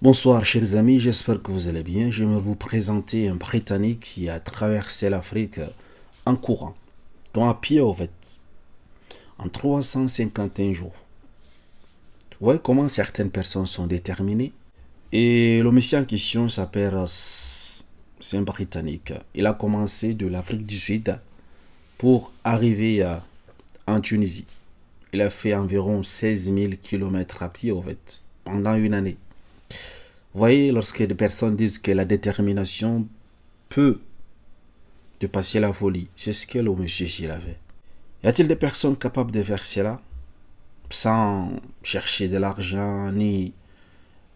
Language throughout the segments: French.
Bonsoir chers amis, j'espère que vous allez bien. Je vais vous présenter un Britannique qui a traversé l'Afrique en courant, donc à pied au fait, en 351 jours. Vous voyez comment certaines personnes sont déterminées. Et le monsieur en question s'appelle, c'est un Britannique. Il a commencé de l'Afrique du Sud pour arriver en Tunisie. Il a fait environ 16 000 km à pied au fait, pendant une année. Vous voyez, lorsque des personnes disent que la détermination peut dépasser la folie, c'est ce que le monsieur s'il avait. Y a-t-il des personnes capables de faire cela sans chercher de l'argent ni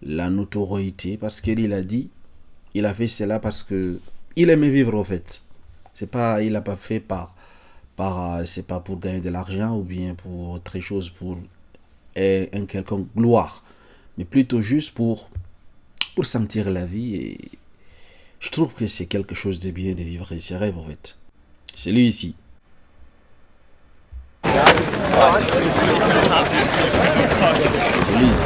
la notoriété? Parce qu'il a dit, il a fait cela parce que il aimait vivre au fait. C'est pas, il n'a pas fait c'est pas pour gagner de l'argent ou bien pour autre chose, pour un quelconque gloire, mais plutôt juste pour sentir la vie. Et je trouve que c'est quelque chose de bien de vivre ses rêves en fait. C'est lui ici. C'est lui ici.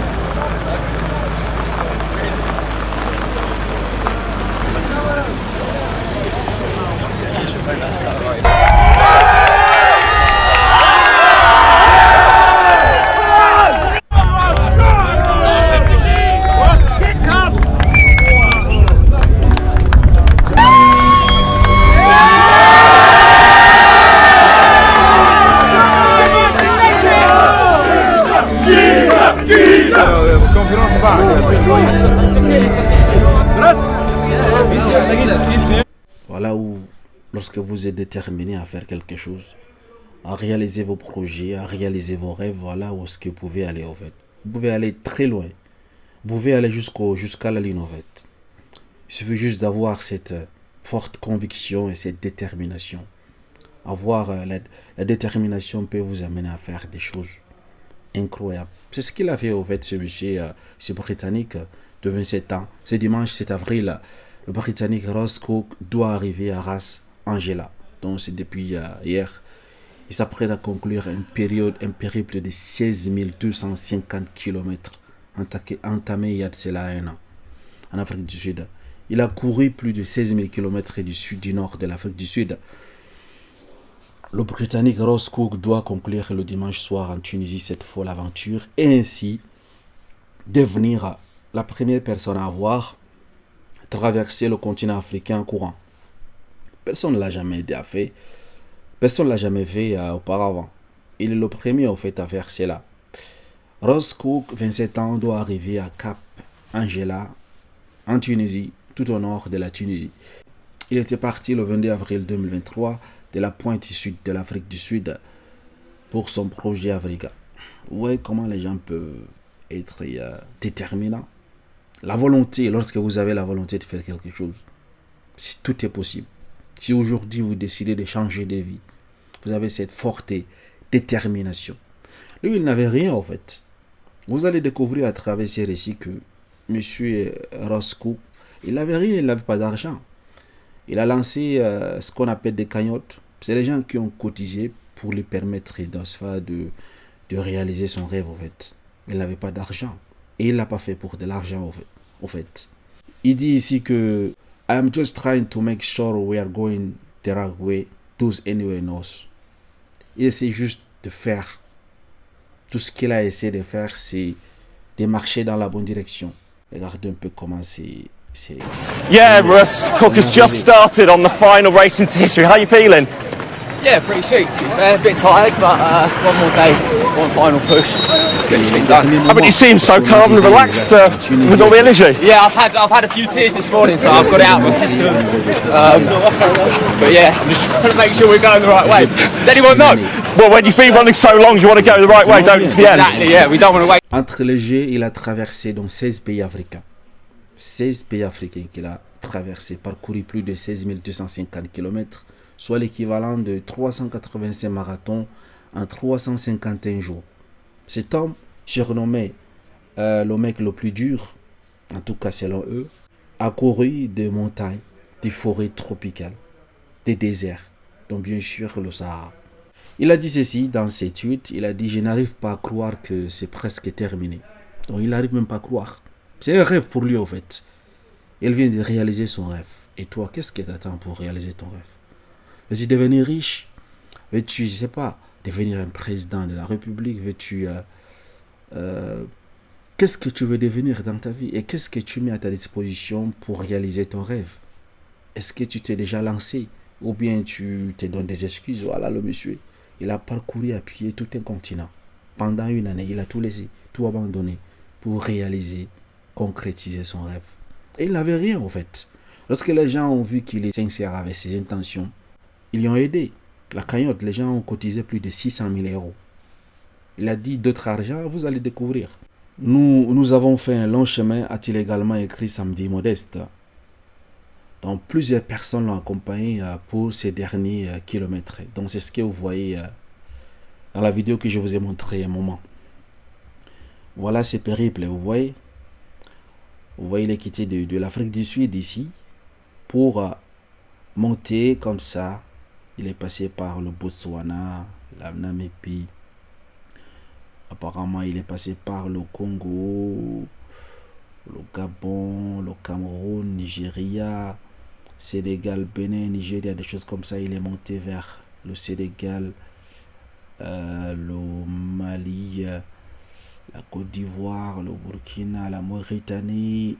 Voilà où, lorsque vous êtes déterminé à faire quelque chose, à réaliser vos projets, à réaliser vos rêves, voilà où est-ce que vous pouvez aller en fait. Vous pouvez aller très loin. Vous pouvez aller jusqu'à la ligne en fait. Il suffit juste d'avoir cette forte conviction et cette détermination. Avoir la détermination peut vous amener à faire des choses incroyables. C'est ce qu'il a fait au fait ce monsieur, ce Britannique de 27 ans. Ce dimanche 7 avril, le Britannique Ross Cook doit arriver à Ras Angela. Donc c'est depuis hier. Il s'apprête à conclure un périple de 16 250 km entamé il y a de cela un an en Afrique du Sud. Il a couru plus de 16 000 km du sud du nord de l'Afrique du Sud. Le Britannique Ross Cook doit conclure le dimanche soir en Tunisie cette folle aventure et ainsi devenir la première personne à avoir traversé le continent africain en courant. Personne ne l'a jamais fait. Personne ne l'a jamais fait auparavant. Il est le premier au fait à faire cela. Ross Cook, 27 ans, doit arriver à Cap Angela, en Tunisie, tout au nord de la Tunisie. Il était parti le 22 avril 2023 de la pointe sud de l'Afrique du Sud pour son projet Africa. Vous voyez comment les gens peuvent être déterminants. La volonté, lorsque vous avez la volonté de faire quelque chose, tout est possible. Si aujourd'hui vous décidez de changer de vie, vous avez cette forte détermination. Lui, il n'avait rien en fait. Vous allez découvrir à travers ces récits que M. Roscoe, il n'avait rien, il n'avait pas d'argent. Il a lancé ce qu'on appelle des cagnottes. C'est les gens qui ont cotisé pour lui permettre de réaliser son rêve en fait. Il n'avait pas d'argent. Et il ne l'a pas fait pour de l'argent en fait. Il dit ici que I am just trying to make sure we are going the right way, those anywhere knows. Il essaie juste de faire. Tout ce qu'il a essayé de faire, c'est de marcher dans la bonne direction. Regardez un peu comment c'est. Yeah, Russ Cook has just started on the final race into history. How are you feeling? Yeah, pretty sweet. A bit tired, but one more day, one final push. Get this thing done. I mean, you seem so calm and relaxed with all the energy. Yeah, I've had a few tears this morning, so I've got it out of my system. But yeah, I'm just trying to make sure we're going the right way. Does anyone know? Well, when you've been running so long, you want to go the right way, don't you, to the end? Exactly. Yeah, we don't want to wait. Entre les Jeux, il a traversé donc 16 pays africains. 16 pays africains qu'il a traversé, parcouru plus de 16 250 km, soit l'équivalent de 385 marathons en 351 jours. Cet homme, surnommé le mec le plus dur, en tout cas selon eux, a couru des montagnes, des forêts tropicales, des déserts, donc bien sûr le Sahara. Il a dit ceci dans ses tweets, il a dit « Je n'arrive pas à croire que c'est presque terminé ». Donc il n'arrive même pas à croire. C'est un rêve pour lui, en fait. Il vient de réaliser son rêve. Et toi, qu'est-ce que t'attends pour réaliser ton rêve? Veux-tu devenir riche? Veux-tu, je sais pas, devenir un président de la République? Veux-tu... qu'est-ce que tu veux devenir dans ta vie? Et qu'est-ce que tu mets à ta disposition pour réaliser ton rêve? Est-ce que tu t'es déjà lancé? Ou bien tu te donnes des excuses? Voilà, le monsieur, il a parcouru à pied tout un continent. Pendant une année, il a tout laissé, tout abandonné pour réaliser, concrétiser son rêve. Et il n'avait rien, en fait. Lorsque les gens ont vu qu'il est sincère avec ses intentions, ils lui ont aidé. La cagnotte, les gens ont cotisé plus de 600 000 euros. Il a dit d'autres argent, vous allez découvrir. Nous avons fait un long chemin, a-t-il également écrit samedi Modeste. Donc plusieurs personnes l'ont accompagné pour ces derniers kilomètres. Donc c'est ce que vous voyez dans la vidéo que je vous ai montré un moment. Voilà ces périples, vous voyez. Vous voyez, il est quitté de l'Afrique du Sud ici pour monter comme ça. Il est passé par le Botswana, la Namibie. Apparemment, il est passé par le Congo, le Gabon, le Cameroun, Nigeria, Sénégal, Bénin, Nigeria, des choses comme ça. Il est monté vers le Sénégal, le Mali, la Côte d'Ivoire, le Burkina, la Mauritanie,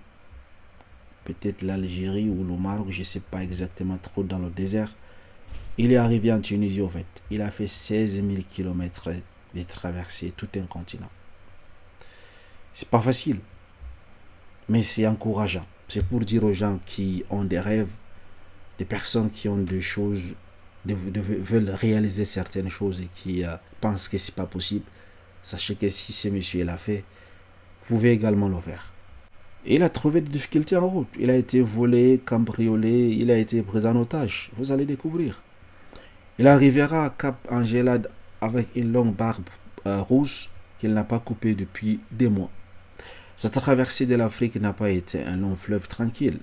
peut-être l'Algérie ou le Maroc, je ne sais pas exactement trop, dans le désert. Il est arrivé en Tunisie, en fait. Il a fait 16 000 km de traverser tout un continent. C'est pas facile, mais c'est encourageant. C'est pour dire aux gens qui ont des rêves, des personnes qui ont des choses, veulent réaliser certaines choses et qui pensent que c'est pas possible. Sachez que si ce monsieur l'a fait, vous pouvez également le faire. Et il a trouvé des difficultés en route. Il a été volé, cambriolé, il a été pris en otage. Vous allez découvrir. Il arrivera à Cap Angelad avec une longue barbe rousse qu'il n'a pas coupée depuis des mois. Cette traversée de l'Afrique n'a pas été un long fleuve tranquille.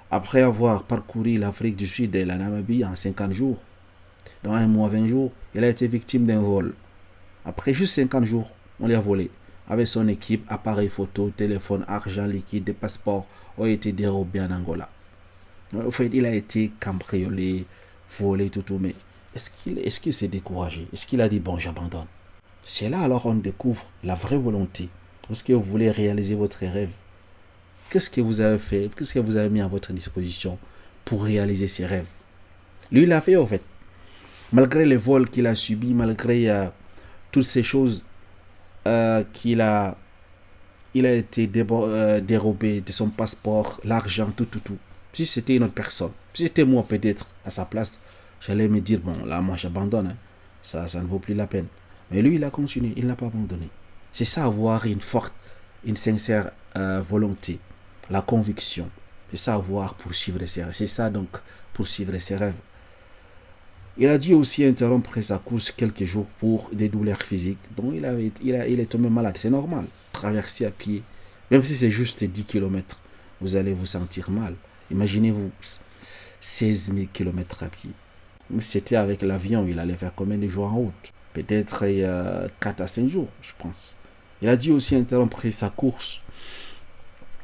Après avoir parcouru l'Afrique du Sud et la Namibie en 50 jours, dans un mois 20 jours, il a été victime d'un vol. Après juste 50 jours, on l'a volé. Avec son équipe, appareil photo, téléphone, argent liquide, des passeports ont été dérobés en Angola. En fait, il a été cambriolé, volé, tout, mais est-ce qu'il s'est découragé? Est-ce qu'il a dit, bon, j'abandonne? C'est là alors on découvre la vraie volonté. Lorsque vous voulez réaliser votre rêve, qu'est-ce que vous avez fait? Qu'est-ce que vous avez mis à votre disposition pour réaliser ces rêves? Lui, il l'a fait en fait. Malgré les vols qu'il a subis, malgré toutes ces choses il a été dérobé de son passeport, l'argent, tout. Si c'était une autre personne, si c'était moi peut-être à sa place, j'allais me dire, bon là moi j'abandonne, hein. Ça ne vaut plus la peine. Mais lui il a continué, il n'a pas abandonné. C'est ça, avoir une sincère volonté, la conviction. C'est ça, avoir poursuivre ses rêves. C'est ça donc, poursuivre ses rêves. Il a dû aussi interrompre sa course quelques jours pour des douleurs physiques. Donc il est tombé malade. C'est normal. Traverser à pied, même si c'est juste 10 km, vous allez vous sentir mal. Imaginez-vous 16 000 km à pied. C'était avec l'avion, il allait faire combien de jours en route? Peut-être 4 à 5 jours, je pense. Il a dû aussi interrompre sa course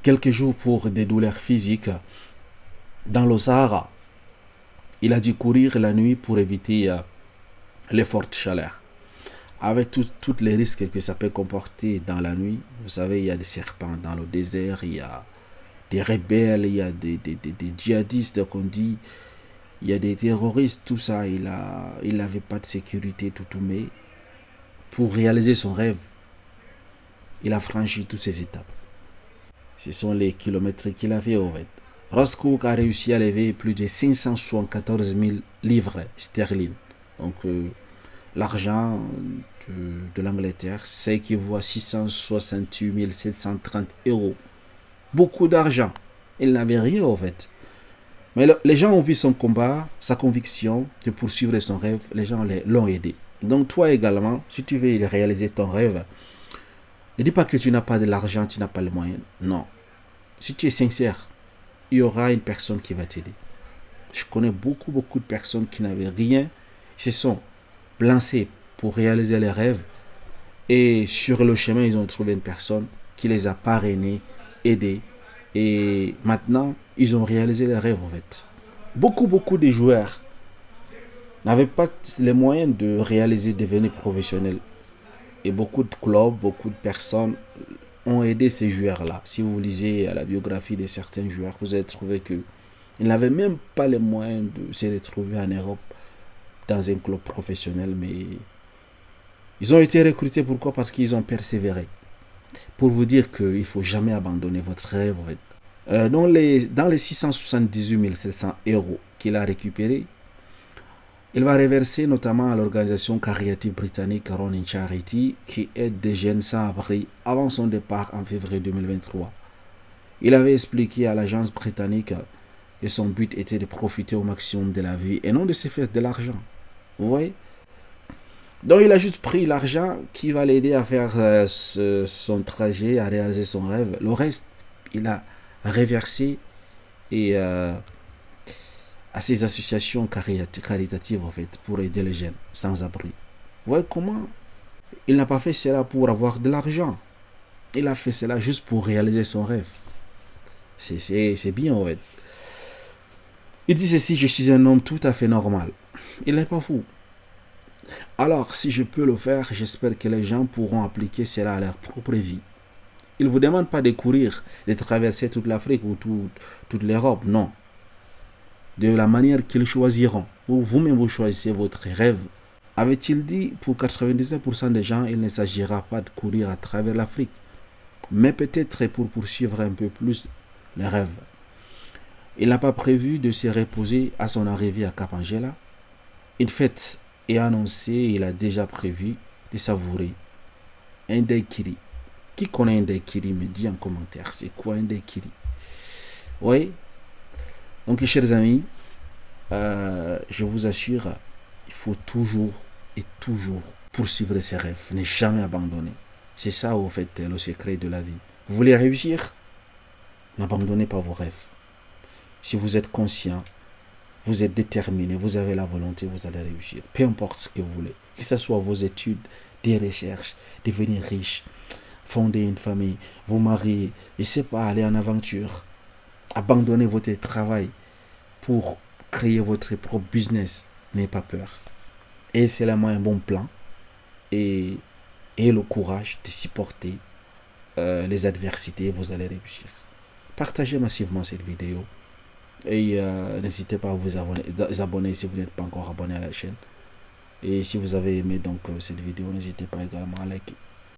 quelques jours pour des douleurs physiques dans le Sahara. Il a dû courir la nuit pour éviter les fortes chaleurs. Avec tous les risques que ça peut comporter dans la nuit. Vous savez, il y a des serpents dans le désert, il y a des rebelles, il y a des djihadistes qu'on dit, il y a des terroristes, tout ça. Il n'avait pas de sécurité, tout, mais pour réaliser son rêve, il a franchi toutes ces étapes. Ce sont les kilomètres qu'il a fait au fait. Ross Cook a réussi à lever plus de 574 000 livres sterling. Donc l'argent de l'Angleterre, c'est équivaut à 668 730 euros. Beaucoup d'argent. Il n'avait rien en fait. Mais les gens ont vu son combat, sa conviction de poursuivre son rêve. Les gens l'ont aidé. Donc toi également, si tu veux réaliser ton rêve, ne dis pas que tu n'as pas de l'argent, tu n'as pas les moyens. Non. Si tu es sincère, il y aura une personne qui va t'aider. Je connais beaucoup de personnes qui n'avaient rien. Ils se sont lancés pour réaliser leurs rêves. Et sur le chemin, ils ont trouvé une personne qui les a parrainés, aidés. Et maintenant, ils ont réalisé leurs rêves en fait. Beaucoup de joueurs n'avaient pas les moyens de réaliser, devenir professionnels. Et beaucoup de clubs, beaucoup de personnes ont aidé ces joueurs-là. Si vous lisez la biographie de certains joueurs, vous allez trouver qu'ils n'avaient même pas les moyens de se retrouver en Europe dans un club professionnel, mais ils ont été recrutés. Pourquoi? Parce qu'ils ont persévéré. Pour vous dire qu'il ne faut jamais abandonner votre rêve. Dans les 678 700 euros qu'il a récupérés, il va reverser notamment à l'organisation caritative britannique Running Charity qui aide des jeunes sans abri avant son départ en février 2023. Il avait expliqué à l'agence britannique que son but était de profiter au maximum de la vie et non de se faire de l'argent. Vous voyez? Donc il a juste pris l'argent qui va l'aider à faire son trajet, à réaliser son rêve. Le reste, il a reversé et à ces associations caritatives en fait, pour aider les jeunes sans abri. Vous voyez comment il n'a pas fait cela pour avoir de l'argent. Il a fait cela juste pour réaliser son rêve. C'est bien en fait. Il dit ceci: je suis un homme tout à fait normal. Il n'est pas fou. Alors, si je peux le faire, j'espère que les gens pourront appliquer cela à leur propre vie. Il ne vous demande pas de courir, de traverser toute l'Afrique ou toute l'Europe, non. De la manière qu'ils choisiront. Vous-même, vous choisissez votre rêve. Avait-il dit, pour 99% des gens, il ne s'agira pas de courir à travers l'Afrique, mais peut-être pour poursuivre un peu plus le rêve. Il n'a pas prévu de se reposer à son arrivée à Cap Angela. Une fête est annoncée, il a déjà prévu de savourer un daiquiri. Qui connaît un daiquiri me dit en commentaire, c'est quoi un daiquiri? Oui. Donc, chers amis, je vous assure, il faut toujours poursuivre ses rêves, ne jamais abandonner. C'est ça, au fait, le secret de la vie. Vous voulez réussir? N'abandonnez pas vos rêves. Si vous êtes conscient, vous êtes déterminé, vous avez la volonté, vous allez réussir. Peu importe ce que vous voulez. Que ce soit vos études, des recherches, devenir riche, fonder une famille, vous marier, je ne sais pas, aller en aventure. Abandonnez votre travail pour créer votre propre business. N'ayez pas peur. Et c'est vraiment un bon plan. Et le courage de supporter les adversités, vous allez réussir. Partagez massivement cette vidéo. Et n'hésitez pas à vous abonner si vous n'êtes pas encore abonné à la chaîne. Et si vous avez aimé donc cette vidéo, n'hésitez pas également à liker.